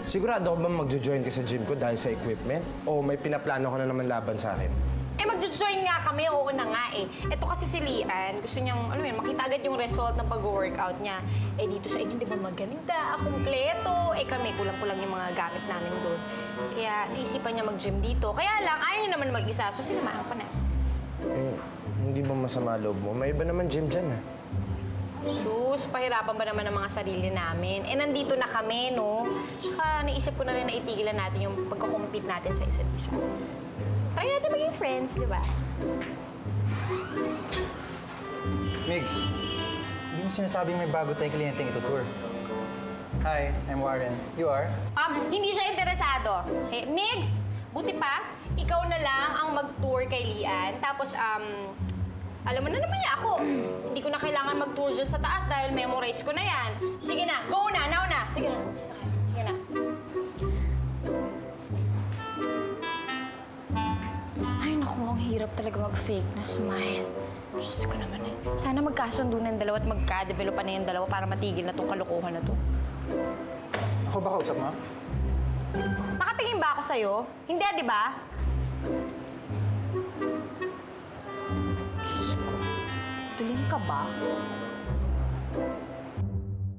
Sigurado ka ba magjo-join ka sa gym ko dahil sa equipment? O may pinaplano ka na naman laban sa akin? Eh, magjo-join nga kami, oo na nga eh. Ito kasi si Lian, gusto niyang, alam mo yun, makita agad yung result ng pag-workout niya. Eh, dito sa inyo, di ba maganda, kumpleto. Eh, kami, kulang-kulang yung mga gamit namin doon. Kaya, naisipan niya mag-gym dito. Kaya lang, ayaw niya naman mag-isa, so sinamahan ko na. Eh, hindi ba masama loob mo? May iba naman gym dyan, ha? Sus, pahirapan ba naman ang mga sarili namin? Eh, nandito na kami, no? Tsaka, naisip ko na rin na itigilan natin yung pagkakompete natin sa isa't isa. Try natin maging friends, di ba? Migs, hindi mo sinasabing may bago tayong kliyenteng itutour. Hi, I'm Warren. You are? Hindi siya interesado. Okay, Migs, buti pa, ikaw na lang ang mag-tour kay Lian. Tapos, alam mo na naman niya ako. Hindi ko na kailangan mag-tour dyan sa taas dahil memorize ko na yan. Sige na, go na, now na. Sige na, sige na. Ay, naku, ang hirap talaga mag-fake na smile. Diyos ko naman eh. Sana magkasundo ng dalawa at magka-develop pa na yung dalawa para matigil na tong kalokohan na to. Ako ba kausap mo? Nakatingin ba ako sa'yo? Hindi, di ba? Diyos ko, tuling ka ba?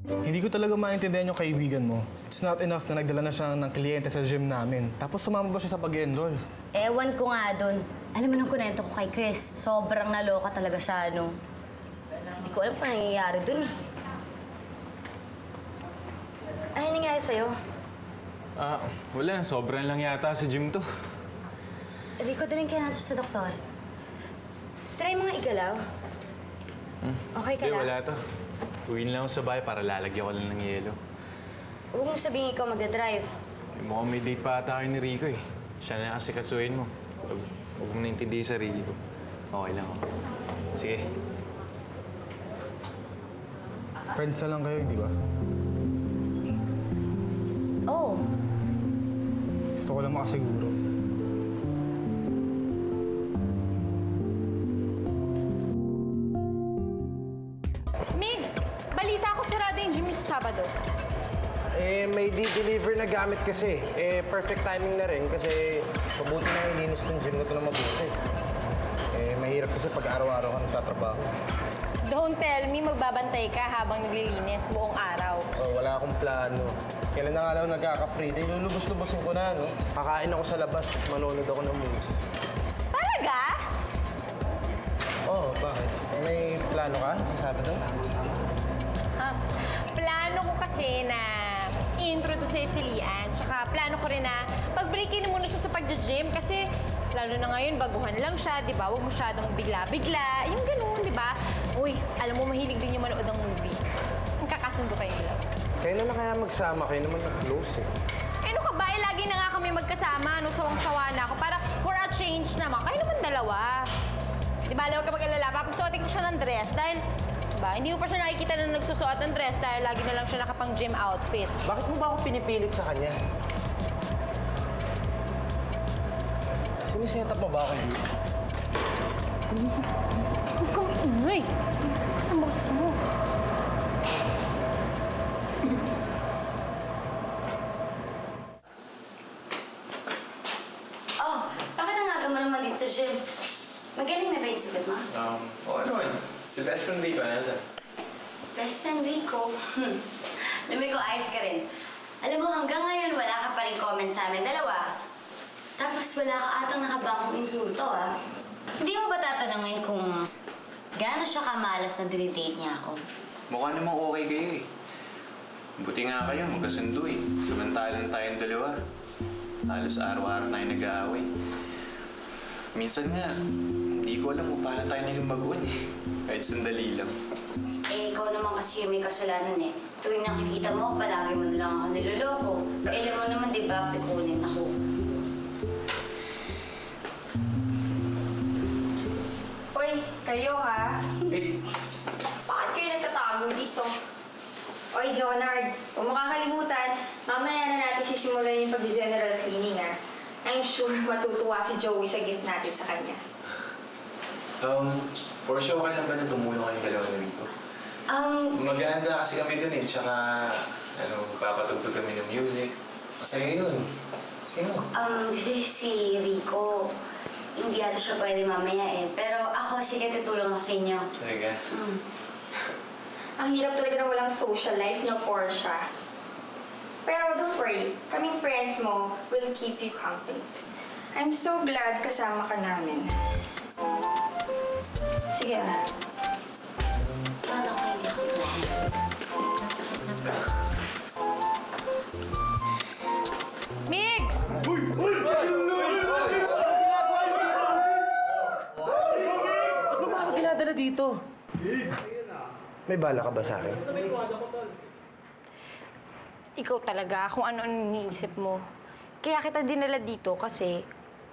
Hindi ko talaga maintindihan yung kaibigan mo. It's not enough na nagdala na siya ng kliyente sa gym namin. Tapos sumama ba siya sa pag-enroll? Ewan ko nga dun. Alam mo nung kunento ko kay Chris, sobrang naloka talaga siya, no? Hindi ko alam kung ano nangyayari dun eh. Ano nangyari sa'yo? Wala. Sobrang lang yata sa gym to. Rico, dalhin kaya natin sa doktor. Try mo nga igalaw. Okay ka Hindi, lang? wala to. Uwiin lang ako sa bahay para lalagyan ko lang ng yelo. Huwag mo sabihin ikaw magdadrive. Mukhang may date pa ata kayo ni Rico eh. Siya na kasi kasuhin mo. Huwag mo naintindihin sa sarili ko. Okay lang ako. Sige. Friends na lang kayo, di ba? Oh, Gusto ko lang makasiguro. Migs, balita ko sarado yung gym sa Sabado. Eh, may di-deliver na gamit kasi. Eh, perfect timing na rin kasi mabuti na ilinis ng gym na ito na mabuti. Eh, mahirap kasi pag araw-araw ka nagtatrabaho. Don't tell me magbabantay ka habang naglilinis buong araw. Oh, wala akong plano. Kailan na nga lang nagkaka-free day, lulubos-lubosin ko na, no? Kakain ako sa labas, manonood ako ng movie. Talaga? Oh, bakit? May plano ka? Sabi doon? Plano ko kasi na i-introduce sa'yo si Lian. Tsaka plano ko rin na pagbreakin muna siya sa pag-gym kasi lalo na ngayon, baguhan lang siya, di ba? Huwag masyadong bigla-bigla. Yung ganun, di ba? Uy, alam mo, mahilig din yung manood ng movie. Magkakasundo kayo nila. Kailan na kaya magsama? Kayo naman na-close eh. Eh, ano ka ba? Eh, lagi na nga kami magkasama. No? Sawang-sawa na ako. Para for a change naman. Kayo naman dalawa. Di ba, alam ka mag-alala. Papagsuotin ko siya ng dress dahil, diba, hindi mo pa siya nakikita na nagsusuot ng dress dahil lagi na lang siya nakapang gym outfit. Bakit mo ba ako pinipilit sa kanya? Siniset up mo ba ako dito? Huwag kang ingay! Basta sa boses mo. oh, bakit ang aga mo naman dito sa gym? Magaling na ba yung sugat mo? Oo naman. Si best friend Rico, nasa? Best friend Rico. Alam ko, ayos ka rin. Alam mo, hanggang ngayon, wala ka pa rin comment sa amin dalawa. Tapos wala ka atang nakabangong insulto, ah. Hindi mo ba tatanungin kung gaano siya kamalas na dinidate niya ako? Mukha namang okay kayo eh. Buti nga kayo, magkasundo eh. Samantalang tayong dalawa. Halos araw-araw tayo nag-aaway. Minsan nga, hindi ko alam kung paano tayo naging maguwan eh. Kahit sandali lang. Eh, ikaw naman kasi yung may kasalanan eh. Tuwing nakikita mo, palagi mo na lang ako niloloko. Eh, alam mo naman, di ba, pikunin ako. Uy, kayo ha? Eh, Bakit kayo nagtatago dito? Oy, Jonard, huwag mo kakalimutan, mamaya na natin sisimulan yung pag-general cleaning, ha? I'm sure matutuwa si Joey sa gift natin sa kanya. for sure, okay lang ba na tumulong kayong dalawa na rito? Mag-aanda kasi kami dun eh, tsaka papatugtog kami ng music. Masaya yun. Sige mo. Kasi si Rico, hindi ata siya pwede mamaya eh. Pero ako, sige, tutulong ako sa inyo. Talaga? Ang hirap talaga na walang social life, no, Portia. Pero don't worry, kaming friends mo will keep you company. I'm so glad kasama ka namin. Sige ah. Paano ko hindi ako glad? Mix! Ano ba ako dinadala dito? May bala ka ba sa akin? Ikaw talaga, kung ano-ano iniisip mo. Kaya kita dinala dito kasi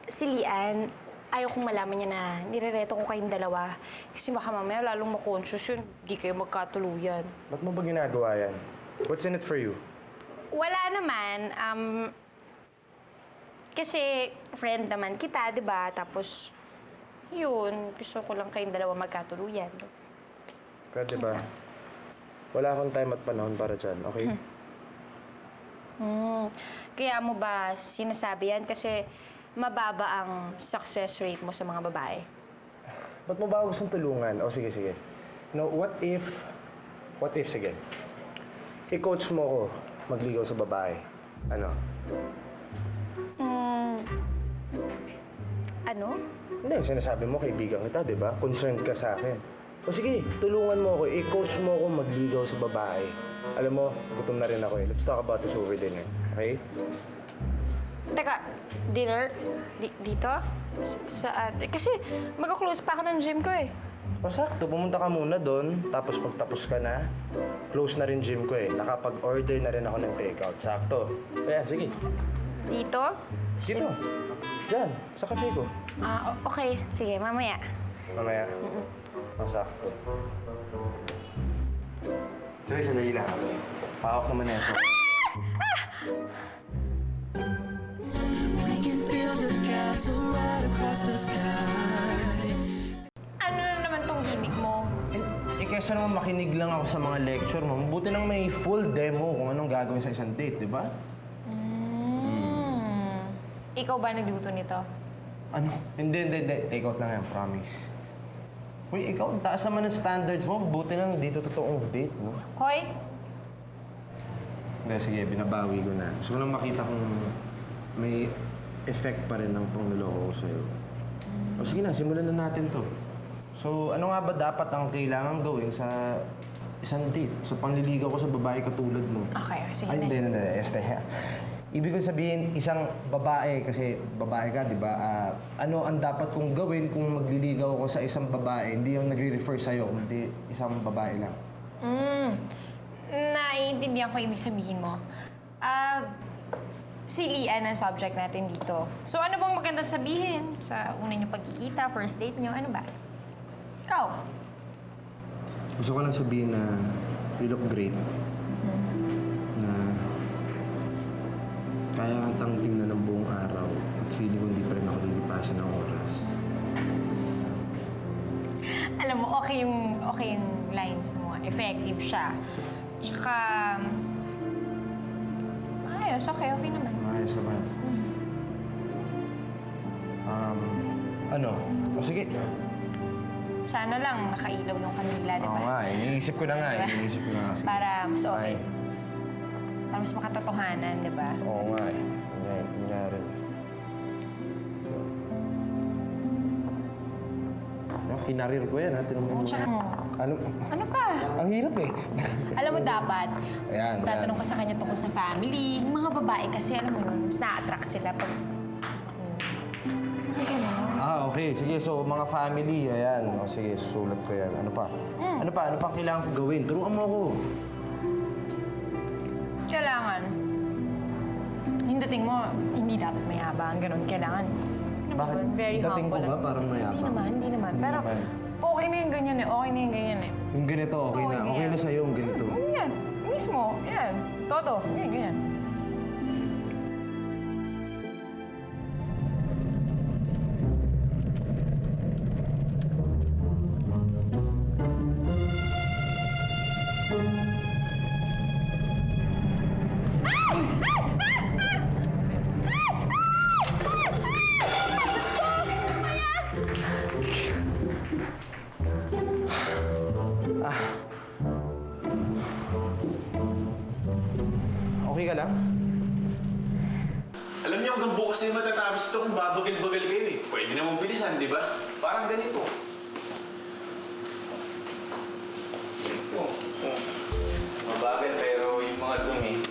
si Lian, ayaw kong malaman niya na nirereto ko kayong dalawa. Kasi baka mamaya lalong makonscious yun, di kayo magkatuluyan. Ba't mo ba ginagawa yan? What's in it for you? Wala naman. Kasi friend naman kita, di ba? Tapos, yun, gusto ko lang kayong dalawa magkatuluyan. Pwede ba? Wala akong time at panahon para dyan, okay? Kaya mo ba sinasabi yan? Kasi mababa ang success rate mo sa mga babae. Ba't mo ba ako gustong tulungan? O sige, sige. No, what if, sige. I-coach mo ko magligaw sa babae. Ano? Ano? Hindi, sinasabi mo kaibigan kita, di ba? Concerned ka sa akin. O sige, tulungan mo ako. I-coach mo ako magligaw sa babae. Alam mo, gutom na rin ako eh. Let's talk about this over dinner. Okay? Teka, dinner? Dito? Saan? Kasi mag-close pa ako ng gym ko eh. O sakto, pumunta ka muna doon. Tapos pagtapos ka na, close na rin gym ko eh. Nakapag-order na rin ako ng takeout. Sakto. Ayan, sige. Dito? Dito. Diyan, sa cafe ko. Okay. Sige, mamaya. Mamaya. Sakto. Sorry, sandali lang. Pahawak naman na ito. Ano na naman tong gimmick mo? Kesa naman makinig lang ako sa mga lecture mo, mabuti nang may full demo kung anong gagawin sa isang date, di ba? Ikaw ba nagluto nito? Ano? Hindi. Take out lang yan, promise. Uy, ikaw, ang taas naman ng standards mo. Buti nang dito totoong date, no? Hoy, Hindi, sige, binabawi ko na. Gusto ko lang makita kung may effect pa rin ng pangluloko ko sa'yo. O sige na, simulan na natin to. So, ano nga ba dapat ang kailangan gawin sa isang date? Sa pangliligaw ko sa babae katulad mo? Okay, sige Ay, na. hindi. Ibig ko sabihin, isang babae, kasi babae ka, di ba? Ano ang dapat kong gawin kung magliligaw ako sa isang babae? Hindi yung nagre-refer sa'yo, kundi isang babae lang. Naiintindihan ko ibig sabihin mo. Si Lian ang subject natin dito. So ano bang maganda sabihin sa una niyo pagkikita, first date niyo? Ano ba? Ikaw? Gusto ko lang sabihin na you look great. Na kaya kitang tingnan ng buong araw at feeling ko hindi pa rin ako lilipasan ng oras. Alam mo, okay yung lines mo. Effective siya. Tsaka, ayos, okay naman. Ayos naman. Ano? O sige. Sana lang nakailaw yung kanila, di Oo ba? nga, iniisip ko na nga. Diba? Iniisip ko na nga. Sige. Para mas okay. Fine. Para mas makatotohanan, di ba? Oo nga eh. Nangyari. Kinarir ko yan, ha? Tinanong mo. Tsaka, ano ka? Ang hirap eh. Alam mo dapat, Ayan, tatanong ka sa kanya tungkol sa family. Yung mga babae kasi, alam mo yun, mas na-attract sila pag... Okay. Sige. So, mga family, ayan. O, sige, susulat ko yan. Ano pa? Ano pa kailangan ko gawin? Turuan mo ako. Kailangan. Yung dating mo, hindi dapat mayabang. Ganun, kailangan. Bakit? Very Dating ko humble. ba parang mayabang? Hindi naman. Pero, naman. okay na yung ganyan eh. Okay na yung ganyan eh. Yung ganito, okay na. Okay Okay yan. na sa'yo yung ganito. Yan. Mismo. Yan. Todo. Yan, ganyan. Okay ka lang? Alam niyo, hanggang bukas na yung matatapos ito kung babagal-bagal kayo eh. Pwede na mong bilisan, di ba? Parang ganito. Mabagal pero yung mga dumi.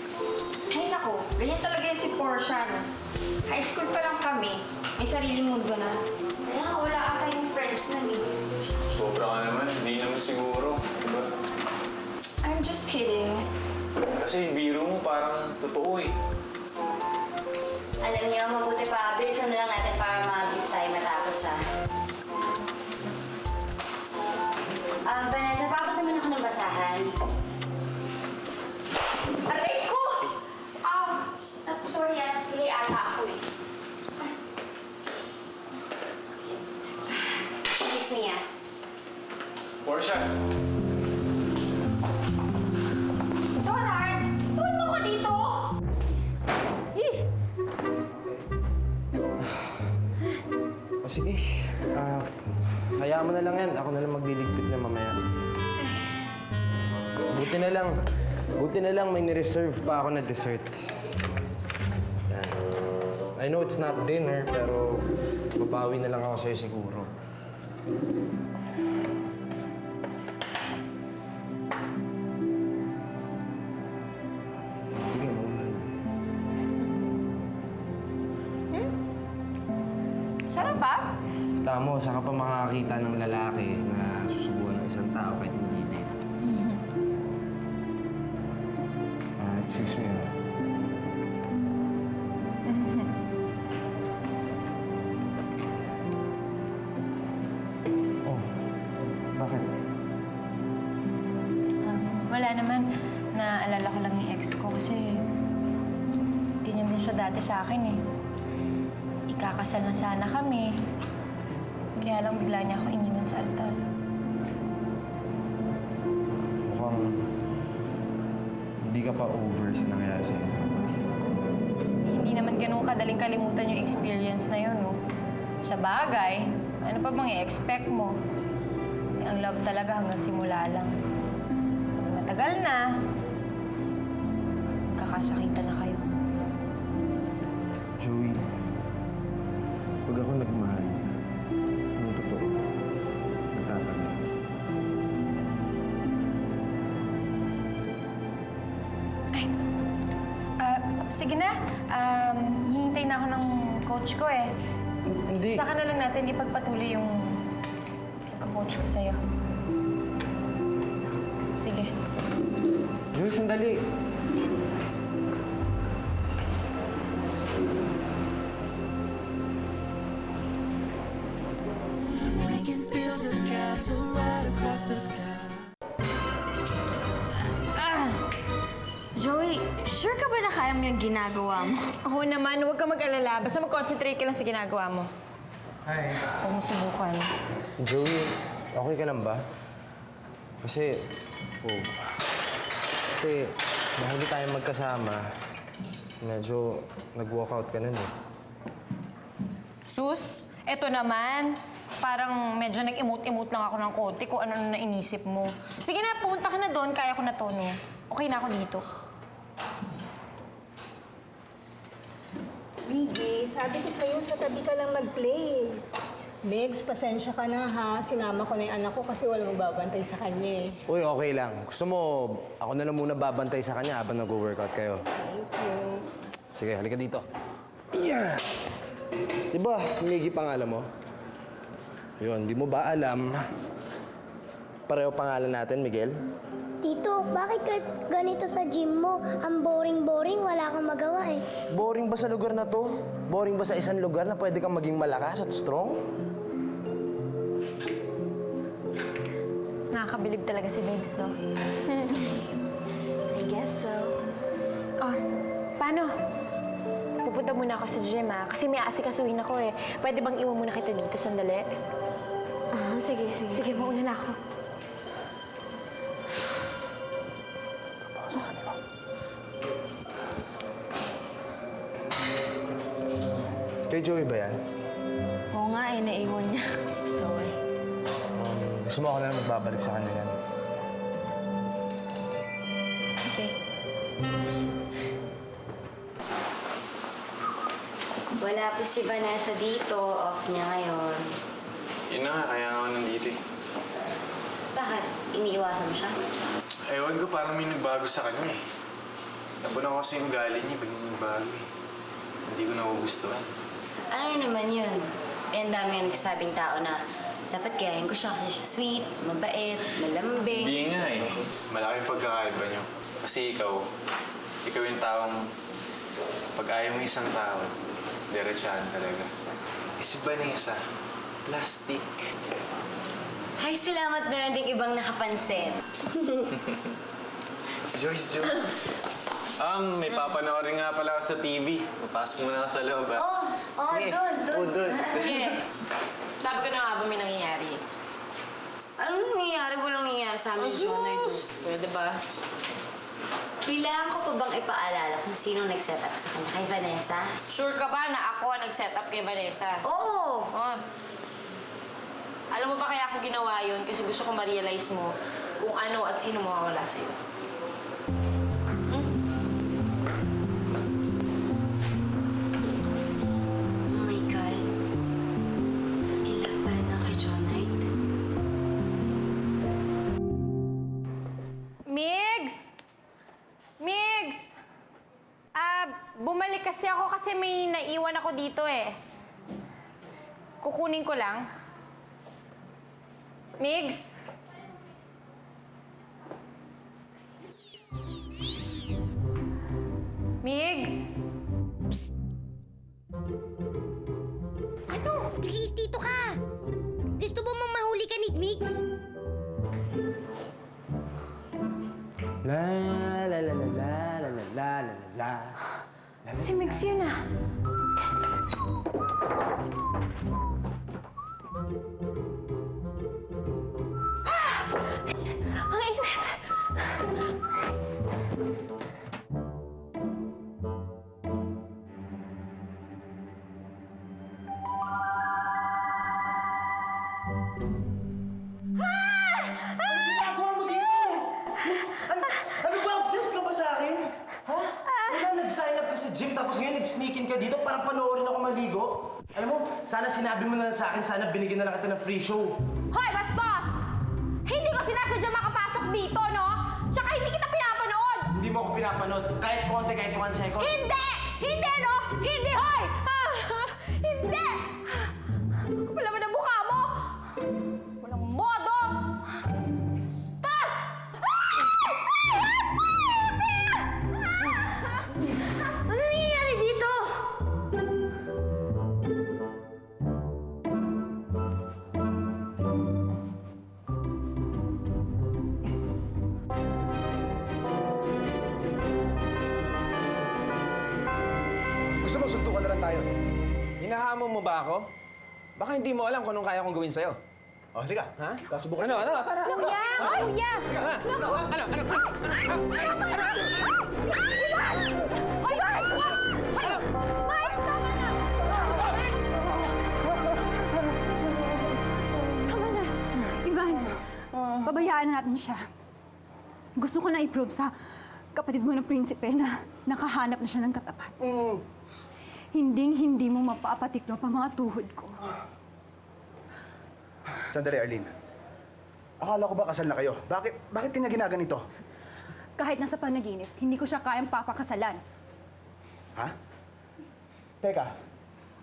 Ay nako, ganyan talaga yan si Portia, no? High school pa lang kami, may sariling mundo na. Kaya nga, wala ata yung friends na ni. Sobra ka naman, hindi naman siguro. Diba? I'm just kidding. Kasi yung biro mo parang totoo eh. Alam niyo, mabuti pa. Bilisan na lang natin para mabilis tayo matapos, ha? Vanessa, papat naman ako ng basahan. Aray ko! Sorry, pili ata ako eh. Excuse me, ah. Portia! Jonard! Tuwan mo ko dito! O sige, hayaan mo na lang yan. Ako na lang magliligpit na mamaya. Buti na lang may nireserve pa ako na dessert. Yan. I know it's not dinner, pero babawi na lang ako sa'yo siguro. Sige, mauna na. Sarap pa? Tamo, saka pa makakita ng lalaki na susubuan ng isang tao kahit hindi din. Excuse me. Oh, bakit? Wala naman. Naalala ko lang yung ex ko kasi ganyan din siya dati sa akin eh. Ikakasal na sana kami. Kaya lang bigla niya ako iniwan sa altar. Mukhang hindi ka pa over sa nangyari sa'yo. Hindi naman ganun kadaling kalimutan yung experience na yun, no? Sa bagay, ano pa bang i-expect mo? Eh, ang love talaga hanggang simula lang. Pag matagal na, kakasakitan na kayo. Joey, pag ako nagmahal, ang totoo, nagtatagal. Sige na. Hihintay na ako ng coach ko eh. Hindi. Saka na lang natin ipagpatuloy yung pagka-coach ko sa'yo. Sige. Joey, sandali. We can build a castle right across the sky. Joey, sure ka ba na kaya mo yung ginagawa mo? Oo naman, huwag ka mag-alala. Basta mag-concentrate ka lang sa ginagawa mo. Hi. Huwag mo subukan. Joey, okay ka lang ba? Kasi bago tayo magkasama, medyo nag-walkout ka nun eh. Sus, eto naman. Parang medyo nag-emote-emote lang ako ng konti kung ano na inisip mo. Sige na, pumunta ka na doon. Kaya ko na to, no? Okay na ako dito. Miggy, sabi ko sa'yo, sa tabi ka lang mag-play. Megs, pasensya ka na ha. Sinama ko na yung anak ko kasi walang magbabantay sa kanya eh. Uy, okay lang. Gusto mo, ako na lang muna babantay sa kanya habang nag-workout kayo. Thank you. Sige, halika dito. Yeah! Diba, Miggy pangalan mo? Yun, di mo ba alam? Pareho pangalan natin, Miguel? Tito, bakit ganito sa gym mo? Ang boring-boring, wala kang magawa eh. Boring ba sa lugar na to? Boring ba sa isang lugar na pwede kang maging malakas at strong? Nakakabilib talaga si Migs, no? I guess so. Oh, paano? Pupunta muna ako sa gym, ha? Kasi may aasikasuhin ako, eh. Pwede bang iwan muna kita dito sandali? Sige. Sige, mauna na ako. Kay Joey ba yan? Oo nga eh, naiwan niya. Sorry. Gusto mo ako na lang magbabalik sa kanya yan. Okay. Wala po si Vanessa dito. Off niya ngayon. Yun na nga, kaya nga ako nandito eh. Bakit? Iniiwasan mo siya? Ewan ko, parang may nagbago sa kanya eh. Napunan ko kasi yung ugali niya, biglang nagbago eh. Hindi ko nagugustuhan. Ano naman yun? Eh, ang dami nga nagsasabing tao na dapat gayahin ko siya kasi siya sweet, mabait, malambing. Hindi nga eh. Malaking pagkakaiba niyo. Kasi ikaw yung taong pag ayaw mo isang tao, diretsahan talaga. Eh si Vanessa, plastic. Hay, salamat, meron ding ibang nakapansin. Si Joyce. May papanoorin nga pala ako sa TV. Papasok muna ako sa loob, ha? Sige. Doon. Sige. Sabi ko na nga ba may nangyayari? Anong nangyayari? Walang nangyayari sa amin sa night. Pwede ba? Kailangan ko pa bang ipaalala kung sino nag-set up sa kanya? Kay Vanessa? Sure ka ba na ako ang nag-set up kay Vanessa? Oo! Oh. Alam mo ba kaya ako ginawa yun? Kasi gusto ko ma-realize mo kung ano at sino mawawala sa'yo. Oh my God. In love pa rin ako kay John Knight. Migs! Migs! Bumalik kasi ako kasi may naiwan ako dito eh. Kukunin ko lang. Migs? Migs? Ano? Please, dito ka! Gusto mo mamahuli ka ni Mix? La la la la la la la la la la. Si Migs yun ah. Ang init! Ginagawa mo dito? Ano ba? Obsessed ka ba sa akin? Ha? Wala nag-sign up ka sa gym tapos ngayon nag-sneak in ka dito para panoorin ako maligo? Alam mo, sana sinabi mo na lang sa akin, sana binigyan na lang kita ng free show. Hoy, bastos! Hindi ko sinasadya makapasok dito, no? Tsaka hindi kita pinapanood! Hindi mo ako pinapanood. Kahit konti, kahit 1 second. Hindi! Hindi, no? Hindi, hoy! Hindi! Kapal naman ang mukha mo! Walang modo! Bastos! Ano nangyayari dito? Gusto mo, suntukan na lang tayo. Hinahamon mo ba ako? Baka hindi mo alam kung anong kaya kong gawin sa'yo. Oh, halika. Ha? Kasubukan. Ano? Tara. Kuya! Kuya! Ano? Hoy! Mike! Tama na! Tama na. Ivan, pabayaan natin siya. Gusto ko na i-prove sa kapatid mo ng prinsipe na nakahanap na siya ng katapat. Hinding-hindi mo mapapatiklop ang mga tuhod ko. Sandali, Arlene. Akala ko ba kasal na kayo? Bakit kanya ginaganito? Kahit nasa panaginip, hindi ko siya kayang papakasalan. Ha? Teka,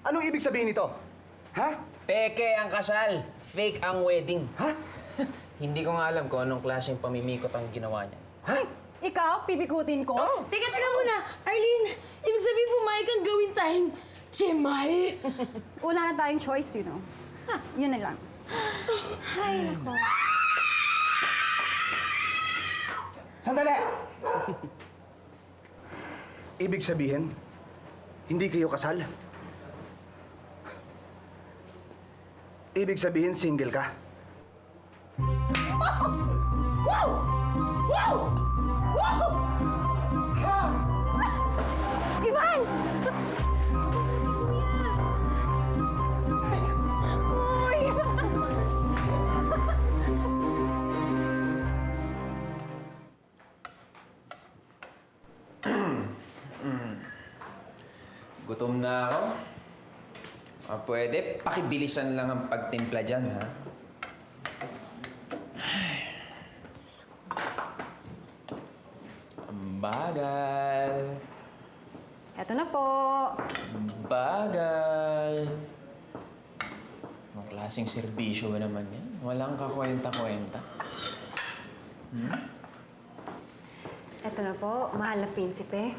anong ibig sabihin nito? Ha? Peke ang kasal. Fake ang wedding. Ha? Hindi ko nga alam kung anong klaseng pamimikot ang ginawa niya. Ha? Ikaw, pipikutin ko? Teka muna! Arlene, ibig sabihin pumayag kang gawin tayong Jemay? Wala na tayong choice, you know. Yun na lang. Ay, nako. Sandali! Ibig sabihin, hindi kayo kasal? Ibig sabihin, single ka? Wow! Wow! Wow! Ha! Ivan! Gutom na ako. Pwede, pakibilisan lang ang pagtimpla dyan, ha? Ang bagal. Eto na po. Ang bagal. Anong klaseng serbisyo ba naman yan? Walang kakwenta-kwenta. Eto na po, mahal na prinsipe.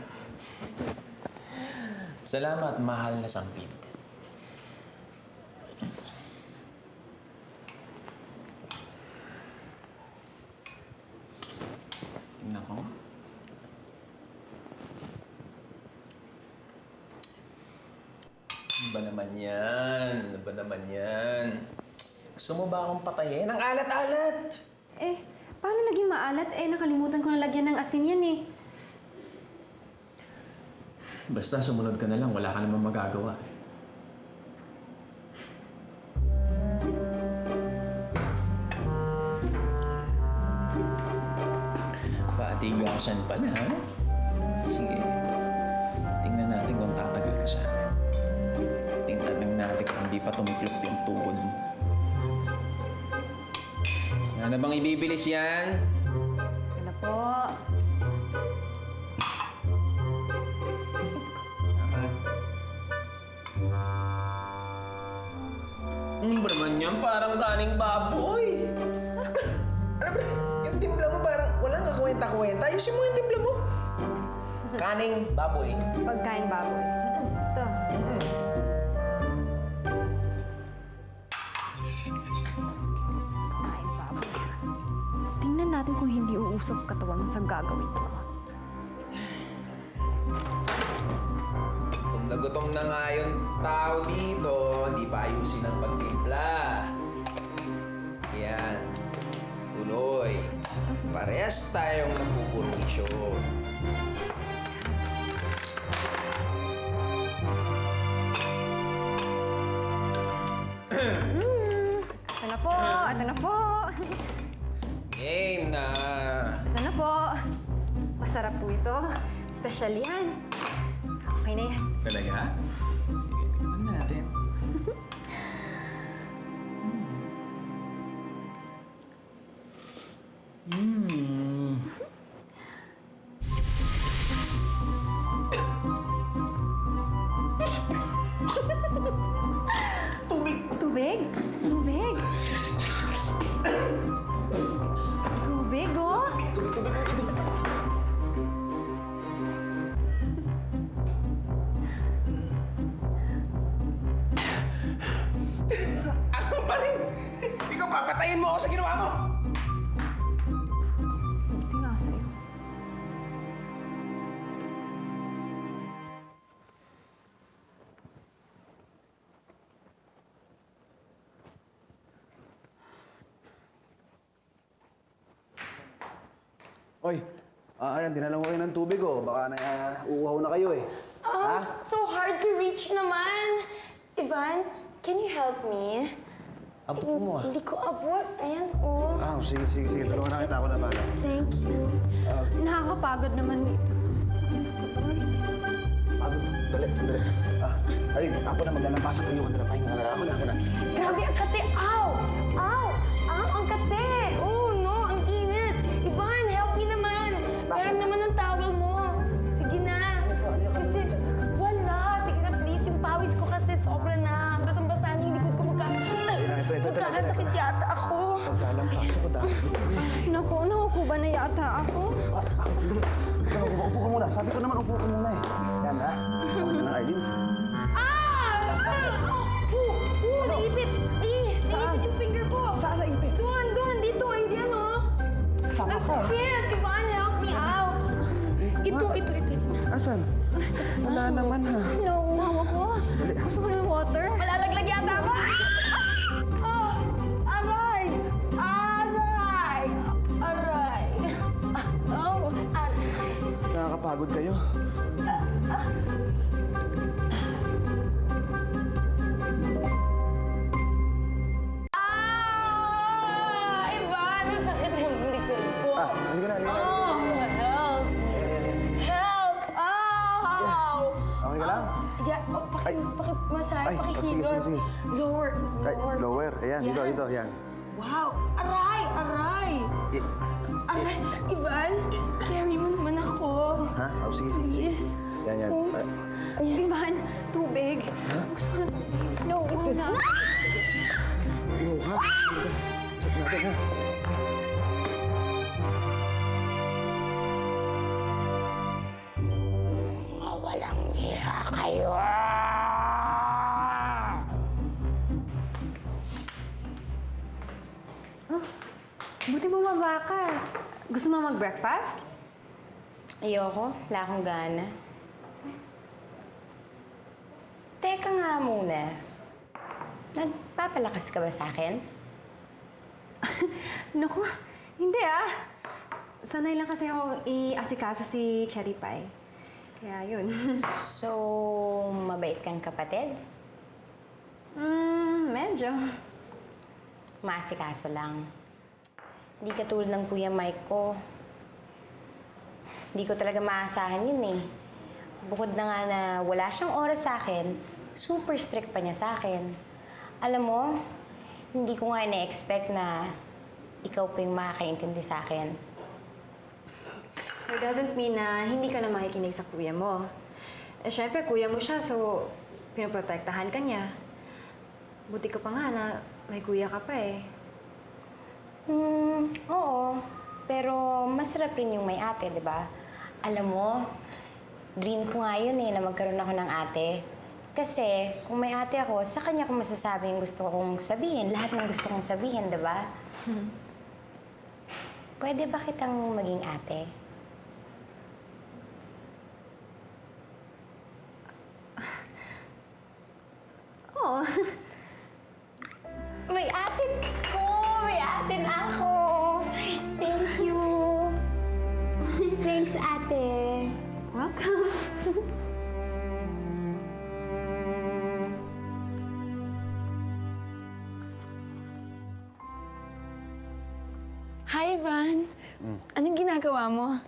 Salamat, mahal na sampid. Tingnan ko. Ano ba naman yan? Ano ba naman yan? Gusto mo ba akong patayin? Ang alat-alat! Eh, paano naging maalat? Eh, nakalimutan ko na lagyan ng asin yan eh. Basta sumunod ka na lang, wala ka namang magagawa. Patigasan pala, ha? Sige. Tingnan natin kung tatagal ka sa akin. Tingnan lang natin kung hindi pa tumiklop yung tuhod mo. Wala na bang ibibilis yan? Ito na po. Ano ba naman yan? Parang kaning baboy. Ano ba? Yung timpla mo parang walang kakwenta-kwenta. Ayusin mo yung timpla mo. Kaning baboy. Pagkain baboy. Ito. Pagkain baboy. Tingnan natin kung hindi uusap katawan mo sa gagawin ko. Gutom na nga yung tao dito, hindi pa ayusin ang pagtimpla. Yan. Tuloy. Parehas tayong napupunisyo. Ito na po, ito na po. Game na. Ito na po. Masarap po ito. Special yan. Okay na yan. Talaga? Sige, tignan natin. Tubig? Tubig? Tubig? Tubig, oh? Tubig. Ano pa rin? Ikaw, papatayin mo ako sa ginawa mo! Buti nga sa'yo. Oy, ayan, dinala mo kayo ng tubig, oh. Baka na uuhaw na kayo, eh. So hard to reach naman. Ivan, can you help me? Abot mo, ah. Hindi ko abot. Ayan, oh. Sige. Tulungan na kita, ako na bala. Thank you. Nakakapagod naman dito. Dali, sandali. Ay, ako na maglalapasok kayo. Pahinga ka na. Ako na. Grabe, ang kate. Ow! Ow! Ow, ang kate! Oh, no, ang init. Ivan, help me naman. Garam naman ang towel mo. Sige na. Kasi, wala. Sige na, please. Yung pawis ko kasi sobra na. Basang-basa na yung likod ko. Magkakasakit yata ako. Maglalampas ako dahil. Naku, nakukuba na yata ako. Sige. Upo ka muna. Sabi ko naman, upo ka muna, eh. Yan, ha? Ako na, Arlene. Naipit! Naipit yung finger ko! Saan naipit? Doon! Dito! Ayan, oh! Saan ako? Nasakit! Ivan, help me out! Ito. Asan? Wala naman, ha? Nauuhaw ako. Gusto ko ng water. Malalaglag yata ako! Oh! Aray! Oh! Nakakapagod kayo. Ivan, ang sakit yung likod ko. Halika na. Oh, help me! Help! Ow! Okay ka lang? Yeah, masahe, Ay, pakihilot. sige. Lower, Ay, lower. lower. Ayan, Yan. dito, yan. Wow! Aray! Aray! Aray! Ivan, carry mo naman ako. Ha? Oh, sige, sige. Yes. Yan. Ivan, tubig. Gusto ko ng tubig. No, na. Oh, ha? Check natin, ha? Walang iya kayo. Buti bumaba ka. Gusto mo mag-breakfast? Ayoko. Wala akong gana. Teka nga muna. Nagpapalakas ka ba sa akin? Naku, hindi ah. Sanay lang kasi ako i-asikaso si Cherry Pie. Kaya yun. So, mabait kang kapatid? Medyo. Maasikaso lang. Hindi katulad ng Kuya Mike ko. Hindi ko talaga maasahan yun eh. Bukod na nga na wala siyang oras sa akin, super strict pa niya sa akin. Alam mo, hindi ko nga na-expect na ikaw pa yung makakaintindi sa akin. It doesn't mean na hindi ka na makikinig sa kuya mo. Eh, syempre, kuya mo siya, so pinoprotektahan ka niya. Buti ka pa nga na may kuya ka pa eh. Oo. Pero masarap rin yung may ate, di ba? Alam mo, dream ko nga yun eh, na magkaroon ako ng ate. Kasi kung may ate ako, sa kanya ko masasabi yung gusto kong sabihin. Lahat ng gusto kong sabihin, di ba? Pwede ba kitang maging ate? Oo. May atin ko! May atin ako! Thank you! Thanks, ate! Welcome. Hi, Ivan. Anong ginagawa mo?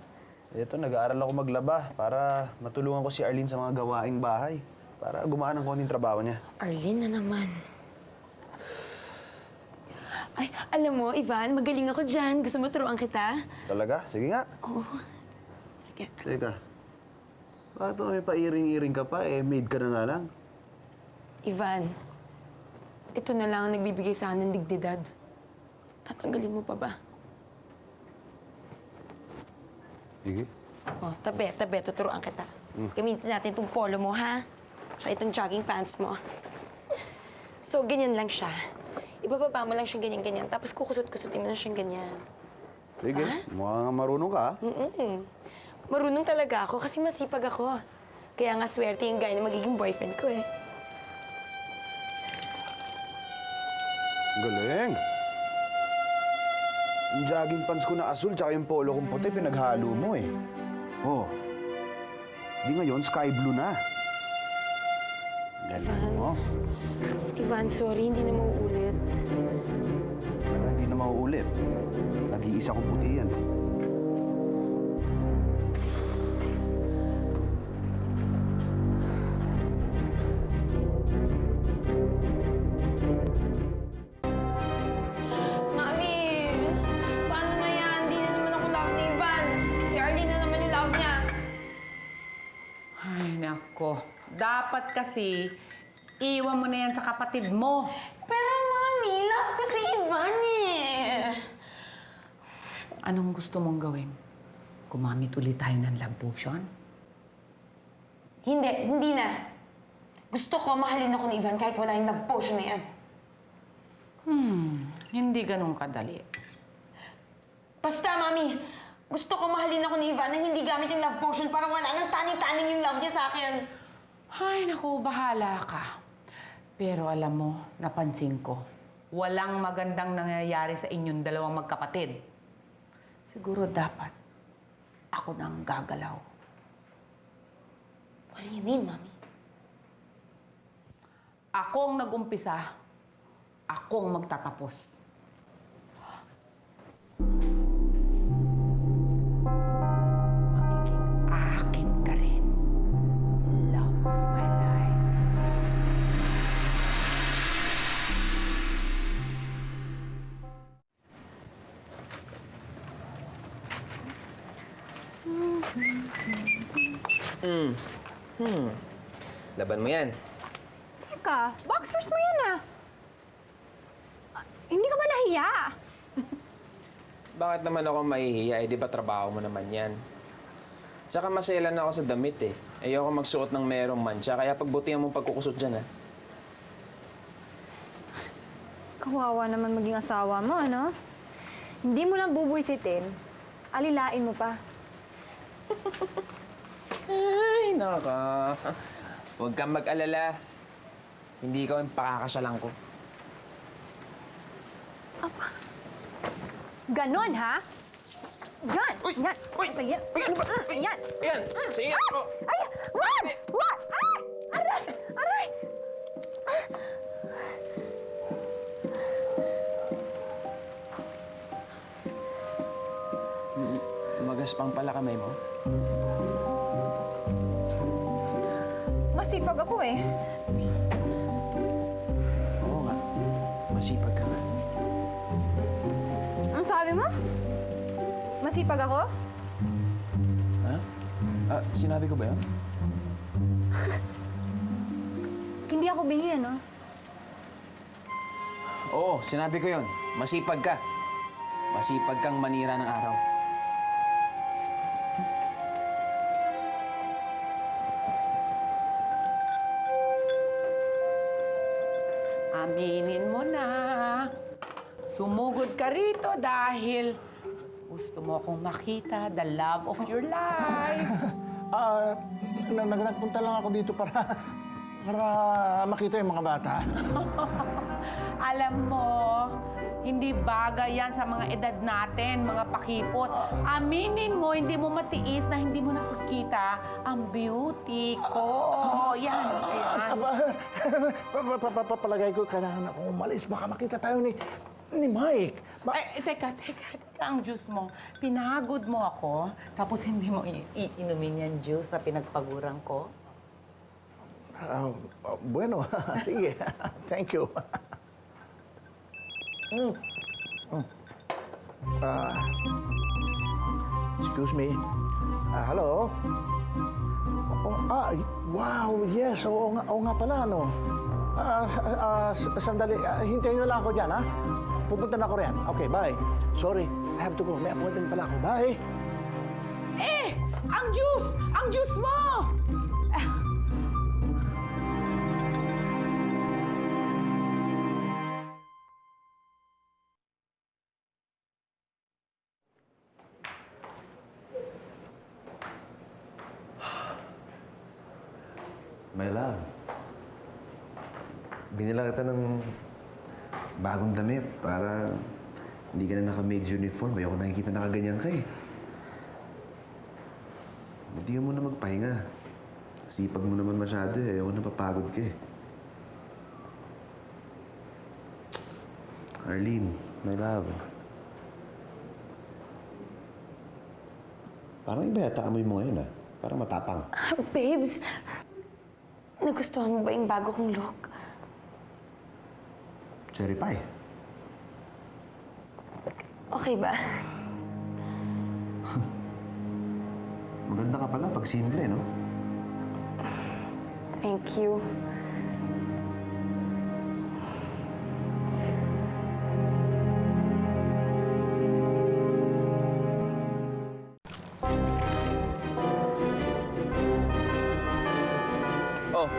Ito, nag-aaral ako maglaba para matulungan ko si Arlene sa mga gawaing bahay. Para gumaan ang konting trabaho niya. Arlene na naman. Ay, alam mo, Ivan, magaling ako dyan. Gusto mo turuan kita? Talaga? Sige nga. Oo. Teka. Bakit may pairing-iring ka pa? Eh, maid ka na nga lang. Ivan, ito na lang ang nagbibigay sa akin ng dignidad. Tatanggalin mo pa ba? Sige. Oh, tabi, tuturuan kita. Gamitin natin itong polo mo, ha? Tsaka itong jogging pants mo. So, ganyan lang siya. Ibababa mo lang siyang ganyan-ganyan, tapos kukusot-kusutin mo na siyang ganyan. Sige. Mukhang marunong ka, ha? Marunong talaga ako kasi masipag ako. Kaya nga swerte yung guy na magiging boyfriend ko, eh. Galing. Yung jogging pants ko na asul, tsaka yung polo kong puti, pinaghalo mo eh. Oh. Di ngayon, sky blue na. Galing mo. Ivan, sorry, hindi na mauulit. Wala, hindi na mauulit. Nag-iisa kong puti yan. Mami, paano na yan? Hindi na naman ako love ni Ivan. Si Arlene na naman yung love niya. Ay, nako. Dapat kasi, iwan mo na yan sa kapatid mo. Pero Mami, love ko si Ivan eh. Anong gusto mong gawin? Gumamit ulit tayo ng love potion? Hindi na. Gusto ko mahalin ako ni Ivan kahit wala yung love potion na yan. Hindi ganun kadali. Basta, Mami, gusto ko mahalin ako ni Ivan na hindi gamit yung love potion para wala nang taning-taning yung love niya sa akin. Ay, naku, bahala ka. Pero alam mo, napansin ko, walang magandang nangyayari sa inyong dalawang magkapatid. Siguro dapat ako nang gagalaw. What do you mean, Mami? Akong nag-umpisa, akong magtatapos. Magiging akin ka rin. Love my life. Laban mo yan. Teka, boxers mo yan ah. Hindi ka ba nahiya? Bakit naman ako mahihiya? Eh, di ba trabaho mo naman yan? Tsaka maselan ako sa damit eh. Ayoko magsuot ng merong mancha, kaya pagbutihan mong pagkukusot dyan, ha? Kawawa naman maging asawa mo, ano? Hindi mo lang bubuisitin, alilain mo pa. Ay, naka. Huwag kang mag-alala. Hindi ikaw yung pakakasalan ko. Ganon, ha? Yan! Yan! Uy! Sige. Uy, ano ba? Uy! Yan! Ayan! Sige! Oh. Ay! Wag! Wag! Ay! Aray! Aray! Magaspang pala kamay mo. Masipag ako eh. Oo nga. Masipag ka nga. Ang sabi mo? Masipag ako? Ha? Sinabi ko ba yun? Hindi ako bingi, ano? Oo, sinabi ko yun. Masipag ka. Masipag kang manira ng araw. Aminin mo na. Sumugod ka rito dahil gusto mo akong makita the love of your life. Nagpunta lang ako dito para makita yung mga bata. Alam mo, hindi bagay yan sa mga edad natin, mga pakipot. Aminin mo, hindi mo matiis na hindi mo nakikita ang beauty ko. Yan, ayan. Palagay ko, kailangan akong umalis. Baka makita tayo ni Mike. Teka. Ang juice mo, pinagod mo ako, tapos hindi mo iinumin yung juice na pinagpaguran ko? Bueno, sige. Thank you. Excuse me. Hello? Wow, yes. Oo nga pala, ano. Sandali. Hintayin nyo lang ako dyan, ha? Pupunta na ako riyan. Okay, bye. Sorry, I have to go. May appointment pala ako. Bye. Ang juice! Ang juice mo! My love, binila kita ng bagong damit para hindi ka na naka-maid's uniform. Ayoko nakikita nakaganyan ka eh. Hindi ka muna magpahinga. Sipag mo naman masyado eh. Ayoko napapagod ka eh. Arlene, my love. Parang iba yata amoy mo ngayon ah. Parang matapang. Babes, nagustuhan mo ba yung bago kong look? Cherry pie. Okay ba? Maganda ka pala pag simple, no? Thank you. Oh,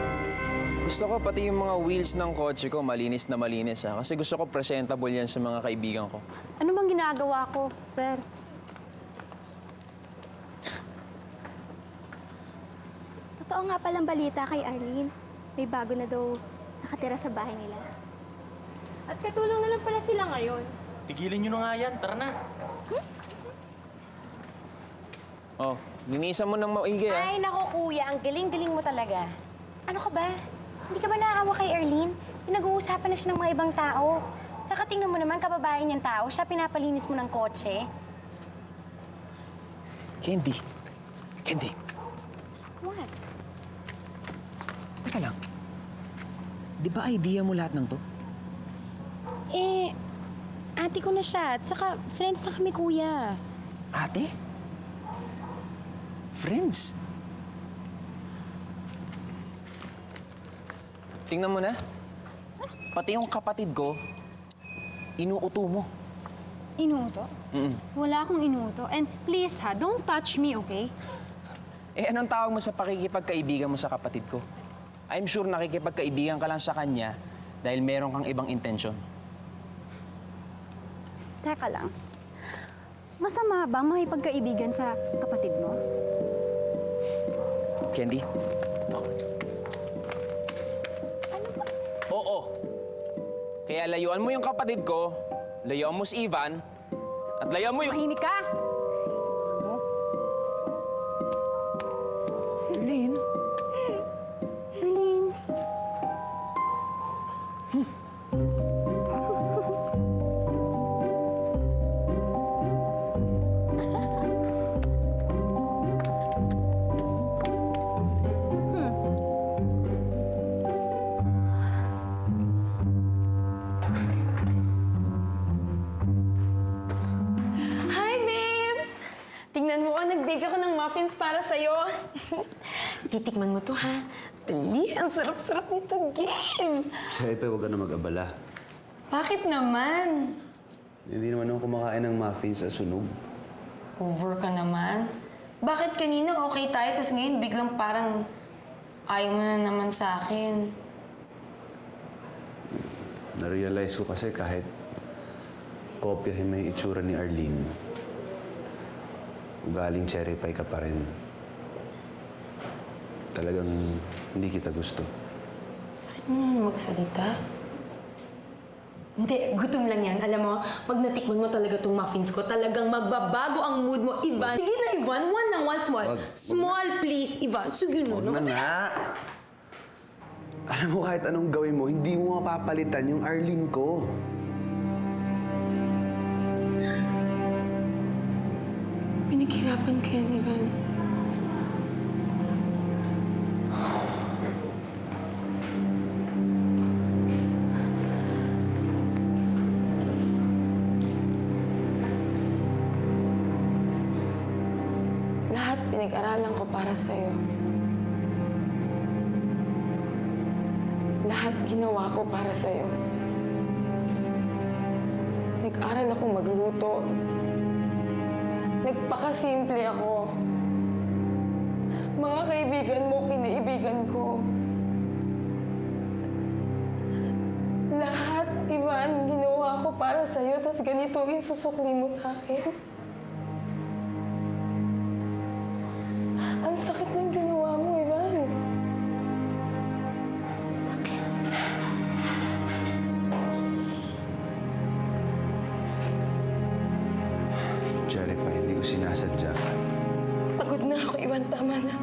gusto ko pati yung mga wheels ng kotse ko malinis na malinis, ha? Kasi gusto ko presentable yan sa mga kaibigan ko. Ano bang ginagawa ko, sir? Totoo nga palang balita kay Arlene. May bago na daw nakatira sa bahay nila. At katulong na lang pala sila ngayon. Tigilin nyo na nga yan. Tara na. Oh, linisan mo ng maigi, ha? Ay, nako kuya, ang galing-galing mo talaga. Ano ka ba? Hindi ka ba naawa kay Arlene? Pinag-uusapan na siya ng mga ibang tao. Saka tingnan mo naman, kababae niyang tao, siya pinapalinis mo ng kotse. Candy. Candy. What? Teka lang. Di ba idea mo lahat ng to? Ate ko na siya. At saka, friends na kami, kuya. Ate? Friends? Tingnan mo na. Pati yung kapatid ko, inuuto mo. Inuuto? Wala akong inuuto. And please ha, don't touch me, okay? Eh, anong tawag mo sa pakikipagkaibigan mo sa kapatid ko? I'm sure nakikipagkaibigan ka lang sa kanya dahil meron kang ibang intensyon. Teka lang. Masama bang makipagkaibigan sa kapatid mo? Candy? Ano ba? Oo. Kaya layuan mo yung kapatid ko, layuan mo si Ivan, at layuan mo yung... Mahimik ka! Erlyn? Erlyn? Hi, babes! Tingnan mo, nagbake ako ng muffins para sa'yo. Titikman mo to, ha? Dali, ang sarap-sarap nito, game! Siyempre, huwag ka na mag-abala. Bakit naman? Hindi naman ako kumakain ng muffins sa sunog. Over ka naman. Bakit kanina okay tayo, tapos ngayon biglang parang ayaw mo na naman sa akin. Na-realize ko kasi kahit kopyahin mo yung itsura ni Arlene, ugaling cherry pie ka pa rin. Talagang hindi kita gusto. Sakit mo naman magsalita. Hindi, gutom lang yan. Alam mo, pag natikman mo talaga itong muffins ko, talagang magbabago ang mood mo, Ivan. Sige na, Ivan. One lang, one small. Small, please, Ivan. Sige na, Huwag na nga. Alam mo, kahit anong gawin mo, hindi mo mapapalitan yung Arlene ko. Pinaghirapan ka yan, Ivan. Lahat pinag-aralan ko para sa'yo. Lahat ginawa ko para sa'yo. Nag-aral ako magluto. Nagpakasimple ako. Mga kaibigan mo, kinaibigan ko. Lahat, Ivan, ginawa ko para sa'yo, tapos ganito yung susukli mo sa akin. Ang sakit ng ginawa mo, Ivan. Sakit. Cherry pie, hindi ko sinasadya. Pagod na ako, Ivan. Tama na.